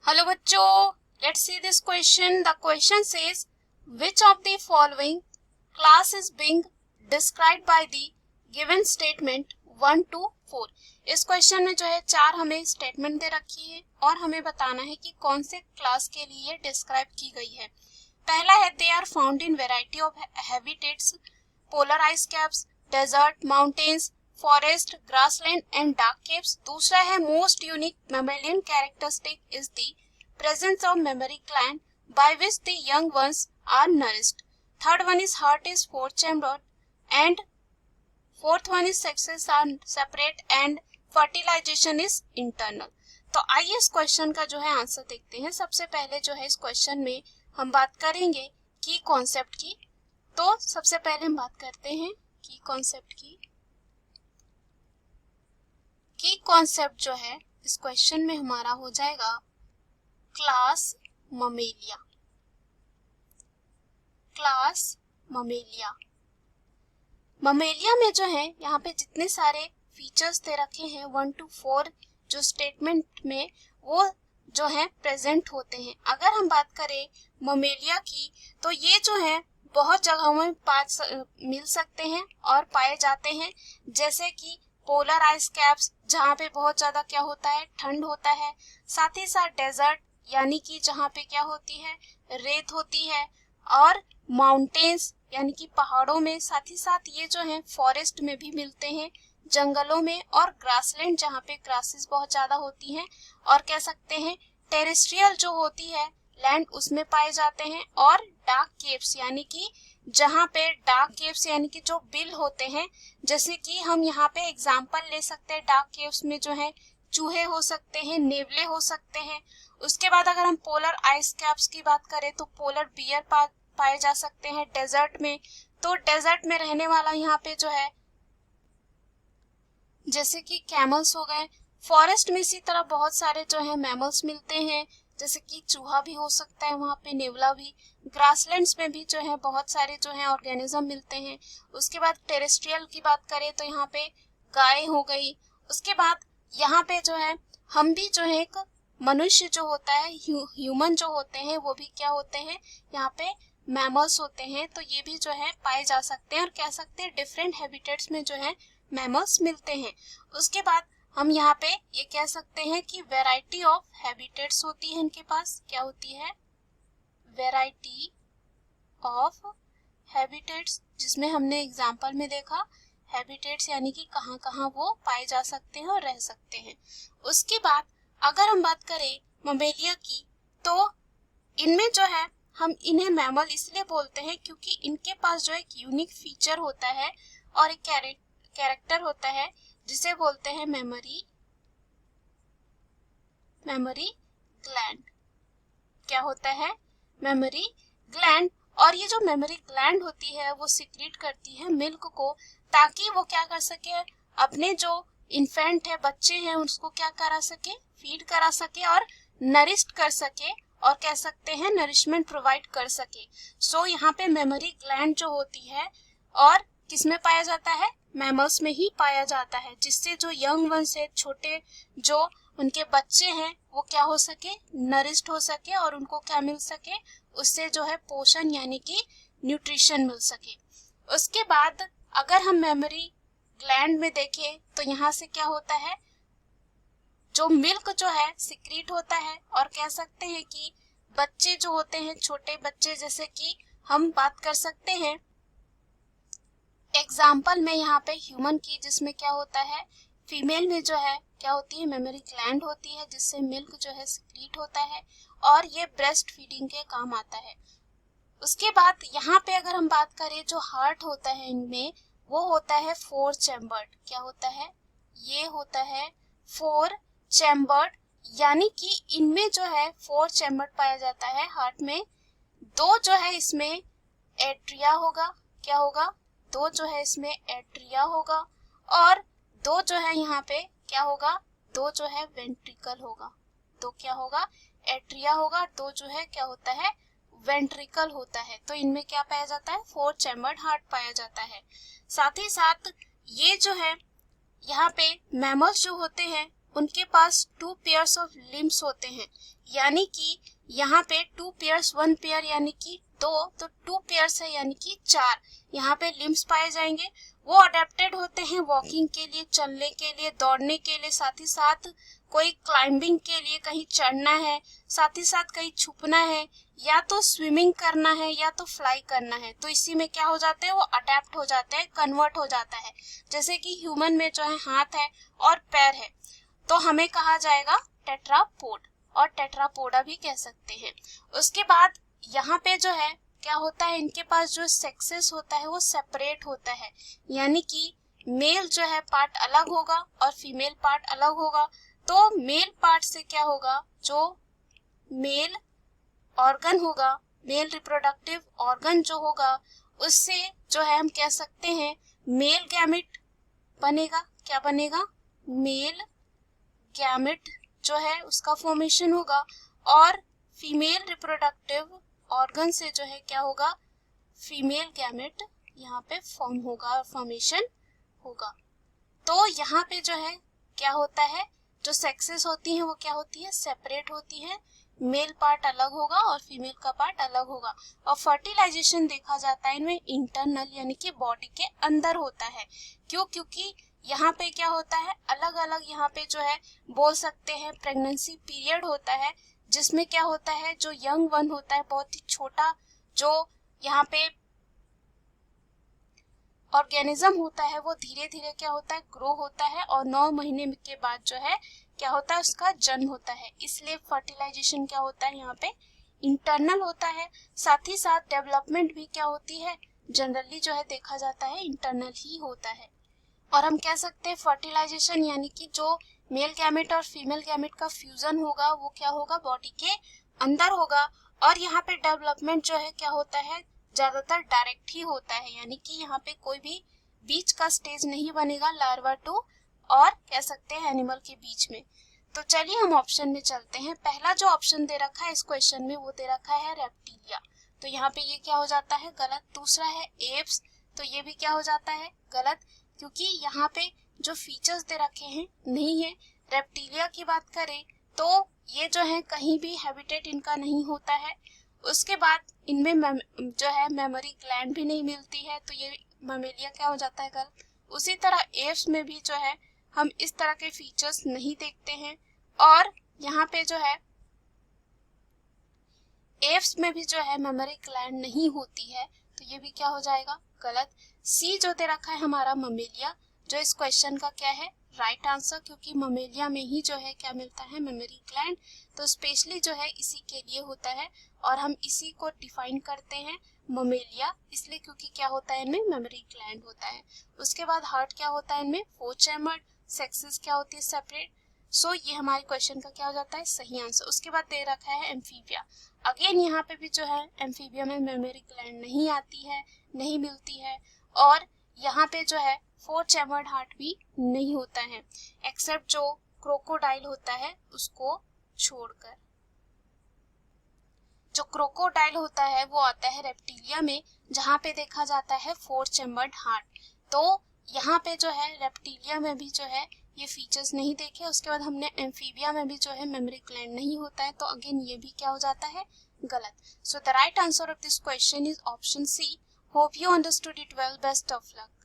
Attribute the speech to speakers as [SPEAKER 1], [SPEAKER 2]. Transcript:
[SPEAKER 1] Hello बच्चों, let's see this question. The question says which of the following class is being described by the given statement 1 to 4. इस question में जो है 4 हमें statement दे रखी है और हमें बताना है कि कौन से क्लास के लिए डिस्क्राइब की गई है. पहला है they are found in variety of habitats, polar ice caps, desert, mountains, forest, grassland and dark caves. दूसरा है most unique mammalian characteristic is the presence of memory gland by which the young ones are nourished. Third one is heart is four chambered and fourth one is sexes are separate and fertilization is internal. तो आइए इस question का जो है answer देखते हैं. सबसे पहले जो है इस क्वेश्चन में हम बात करेंगे की कॉन्सेप्ट की. तो सबसे पहले हम बात करते हैं की कॉन्सेप्ट की. की कॉन्सेप्ट जो है इस क्वेश्चन में हमारा हो जाएगा class Mammalia. Class Mammalia. Mammalia में जो है यहाँ पे जितने सारे फीचर्स दे रखे हैं 1 to 4 जो स्टेटमेंट में वो जो है प्रेजेंट होते हैं. अगर हम बात करें ममेलिया की तो ये जो है बहुत जगहों में मिल सकते हैं और पाए जाते हैं, जैसे कि पोलर आइस कैप्स जहाँ पे बहुत ज्यादा क्या होता है, ठंड होता है. साथ ही साथ डेजर्ट यानी कि जहाँ पे क्या होती है, रेत होती है. और माउंटेन्स यानी कि पहाड़ों में. साथ ही साथ ये जो है फॉरेस्ट में भी मिलते हैं, जंगलों में. और ग्रासलैंड जहाँ पे ग्रासेस बहुत ज्यादा होती हैं. और कह सकते हैं टेरेस्ट्रियल जो होती है लैंड उसमें पाए जाते हैं. और डार्क केव्स यानी कि जहाँ पे डार्क केव्स यानी कि जो बिल होते हैं, जैसे कि हम यहाँ पे एग्जांपल ले सकते हैं. डार्क केव्स में जो है चूहे हो सकते हैं, नेवले हो सकते हैं. उसके बाद अगर हम पोलर आइस कैप्स की बात करें तो पोलर बियर पाए जा सकते हैं डेजर्ट में. तो डेजर्ट में रहने वाला यहाँ पे जो है जैसे कि कैमल्स हो गए. फॉरेस्ट में इसी तरह बहुत सारे जो है मैमल्स मिलते हैं, जैसे कि चूहा भी हो सकता है, वहाँ पे नेवला भी. ग्रासलैंड्स में भी जो है बहुत सारे जो है ऑर्गेनिज्म मिलते हैं. उसके बाद टेरेस्ट्रियल की बात करें तो यहाँ पे गाय हो गई. उसके बाद यहाँ पे जो है हम भी जो है एक मनुष्य जो होता है, ह्यूमन जो होते हैं वो भी क्या होते हैं, यहाँ पे मैमल्स होते हैं. तो ये भी जो है पाए जा सकते हैं और कह सकते हैं डिफरेंट हैबिटेट्स में जो है मैमल्स मिलते हैं. उसके बाद हम यहाँ पे ये कह सकते हैं कि वैरायटी ऑफ हैबिटेट्स होती है इनके पास. क्या होती है, वैरायटी ऑफ हैबिटेट्स, जिसमें हमने एग्जाम्पल में देखा हैबिटेट्स यानी कि कहाँ कहाँ वो पाए जा सकते हैं और रह सकते हैं. उसके बाद अगर हम बात करें ममेलिया की तो इनमें जो है हम इन्हें मैमल इसलिए बोलते हैं क्योंकि इनके पास जो एक यूनिक फीचर होता है और एक कैरेक्टर होता है जिसे बोलते हैं मेमोरी ग्लैंड. क्या होता है, मेमोरी ग्लैंड. और ये जो मेमोरी ग्लैंड होती है वो सिक्रीट करती है मिल्क को, ताकि वो क्या कर सके, अपने जो इन्फेंट है, बच्चे हैं, उसको क्या करा सके, फीड करा सके और नरिश्ड कर सके और कह सकते हैं नरिशमेंट प्रोवाइड कर सके. सो यहाँ पे मेमोरी ग्लैंड जो होती है और किसमें पाया जाता है, मैमल्स में ही पाया जाता है, जिससे जो यंग वंस है, छोटे जो उनके बच्चे हैं, वो क्या हो सके, नरिश्ड हो सके और उनको क्या मिल सके, उससे जो है पोषण यानी कि न्यूट्रिशन मिल सके. उसके बाद अगर हम मेमोरी ग्लैंड में देखें तो यहाँ से क्या होता है, जो मिल्क जो है सिक्रीट होता है और कह सकते हैं कि बच्चे जो होते हैं, छोटे बच्चे, जैसे कि हम बात कर सकते हैं एग्जाम्पल में यहाँ पे ह्यूमन की, जिसमें क्या होता है, फीमेल में जो है क्या होती है, मेमोरी ग्लैंड होती है, जिससे मिल्क जो है सिक्रीट होता है और ये ब्रेस्ट फीडिंग के काम आता है. उसके बाद यहाँ पे अगर हम बात करें जो हार्ट होता है इनमें, वो होता है 4 चैम्बर्ड. क्या होता है, ये होता है 4 चैम्बर्ड, यानी कि इनमें जो है 4 चैम्बर्ड पाया जाता है हार्ट में. 2 जो है इसमें एट्रिया होगा. क्या होगा, 2 जो है इसमें एट्रिया होगा और 2 जो है यहाँ पे क्या होगा, 2 जो है वेंट्रिकल होगा. तो क्या होगा, एट्रिया होगा, 2 जो है क्या होता है, वेंट्रिकल होता है. तो इनमें क्या पाया जाता है, 4 चैम्बर्ड हार्ट पाया जाता है. साथ ही साथ ये जो है यहाँ पे मैमल्स जो होते हैं उनके पास 2 पेयर्स ऑफ लिम्स होते हैं, यानी कि यहाँ पे 2 पेयर्स 1 पेयर यानी कि 2, तो 2 पेयर्स है यानी कि 4 यहाँ पे लिम्स पाए जाएंगे। वो अडेप्टेड होते हैं वॉकिंग के लिए, चलने के लिए, दौड़ने के लिए, साथ ही साथ कोई क्लाइंबिंग के लिए, कहीं चढ़ना है, साथ ही साथ कहीं छुपना है, या तो स्विमिंग करना है या तो फ्लाई करना है, तो इसी में क्या हो जाते हैं, वो अडेप्ट हो जाते हैं, कन्वर्ट हो जाता है। जैसे कि ह्यूमन में जो है हाथ है और पैर है, तो हमें कहा जाएगा टेट्रापोड, और टेट्रापोडा भी कह सकते हैं। उसके बाद यहाँ पे जो है क्या होता है, इनके पास जो सेक्सेस होता है वो सेपरेट होता है, यानी कि मेल जो है पार्ट अलग होगा और फीमेल पार्ट अलग होगा। तो मेल पार्ट से क्या होगा, जो मेल ऑर्गन होगा, मेल रिप्रोडक्टिव ऑर्गन जो होगा, उससे जो है हम कह सकते हैं मेल गैमेट बनेगा। क्या बनेगा, मेल गैमेट जो है उसका फॉर्मेशन होगा, और फीमेल रिप्रोडक्टिव ऑर्गन से जो है क्या होगा, फीमेल गैमेट यहाँ पे फॉर्म होगा, फॉर्मेशन होगा। तो यहाँ पे जो है क्या होता है, जो सेक्सेस होती हैं वो क्या होती है, सेपरेट होती है, मेल पार्ट अलग होगा और फीमेल का पार्ट अलग होगा। और फर्टिलाइजेशन देखा जाता है इनमें इंटरनल यानी कि बॉडी के अंदर होता है। क्यों, क्योंकि यहाँ पे क्या होता है, अलग अलग यहाँ पे जो है बोल सकते हैं प्रेगनेंसी पीरियड होता है, जिसमें क्या होता है, जो यंग वन होता है, बहुत ही छोटा जो यहाँ पे ऑर्गेनिज्म होता है, वो धीरे धीरे क्या होता है, ग्रो होता है, और 9 महीने के बाद जो है क्या होता है, उसका जन्म होता है। इसलिए फर्टिलाइजेशन क्या होता है, यहाँ पे इंटरनल होता है। साथ ही साथ डेवलपमेंट भी क्या होती है, जनरली जो है देखा जाता है इंटरनल ही होता है। और हम कह सकते हैं फर्टिलाइजेशन यानी कि जो मेल गैमेट और फीमेल गैमेट का फ्यूजन होगा वो क्या होगा, बॉडी के अंदर होगा। और यहाँ पे डेवलपमेंट जो है क्या होता है, ज्यादातर डायरेक्ट ही होता है, यानी कि यहाँ पे कोई भी बीच का स्टेज नहीं बनेगा लार्वा टू और कह सकते हैं एनिमल के बीच में। तो चलिए हम ऑप्शन में चलते हैं। पहला जो ऑप्शन दे रखा है इस क्वेश्चन में वो दे रखा है रेप्टिलिया, तो यहाँ पे ये क्या हो जाता है, गलत। दूसरा है एप्स, तो ये भी क्या हो जाता है, गलत, क्योंकि यहाँ पे जो फीचर्स दे रखे हैं नहीं है। रेप्टिलिया की बात करें तो ये जो है कहीं भी हैबिटेट इनका नहीं होता है। उसके बाद इनमें जो है मेमोरी ग्लैंड भी नहीं मिलती है, तो ये ममेलिया क्या हो जाता है, गलत। उसी तरह एप्स में भी जो है हम इस तरह के फीचर्स नहीं देखते हैं, और यहाँ पे जो है एप्स में भी जो है मेमोरी ग्लैंड नहीं होती है, तो ये भी क्या हो जाएगा, गलत। सी जो दे रखा है हमारा ममेलिया, जो इस क्वेश्चन का क्या है, राइट आंसर, क्योंकि ममेलिया में ही जो है क्या मिलता है, मेमोरी ग्लैंड, तो स्पेशली जो है इसी के लिए होता है, और हम इसी को डिफाइन करते हैं ममेलिया, इसलिए क्योंकि क्या होता है इनमें मेमोरी ग्लैंड होता है। उसके बाद हार्ट क्या होता है इनमें, 4 चैम्बर्ड, सेक्सेस क्या होती है, सेपरेट। सो ये हमारे क्वेश्चन का क्या हो जाता है, सही आंसर। उसके बाद दे रखा है एम्फीबिया, अगेन यहाँ पे भी जो है एम्फीबिया में मेमोरी ग्लैंड नहीं आती है, नहीं मिलती है, और यहाँ पे जो है 4 चैम्बर्ड हार्ट भी नहीं होता है, एक्सेप्ट जो क्रोकोडाइल होता है उसको छोड़कर। जो क्रोकोडाइल होता है वो आता है रेप्टिलिया में, जहाँ पे देखा जाता है 4 चैम्बर्ड हार्ट। तो यहाँ पे जो है रेप्टिलिया में भी जो है ये फीचर्स नहीं देखे। उसके बाद हमने एम्फीबिया में भी जो है मेमोरी ग्लैंड नहीं होता है, तो अगेन ये भी क्या हो जाता है, गलत। So the right answer of this question is option C. Hope you understood it well, best of luck.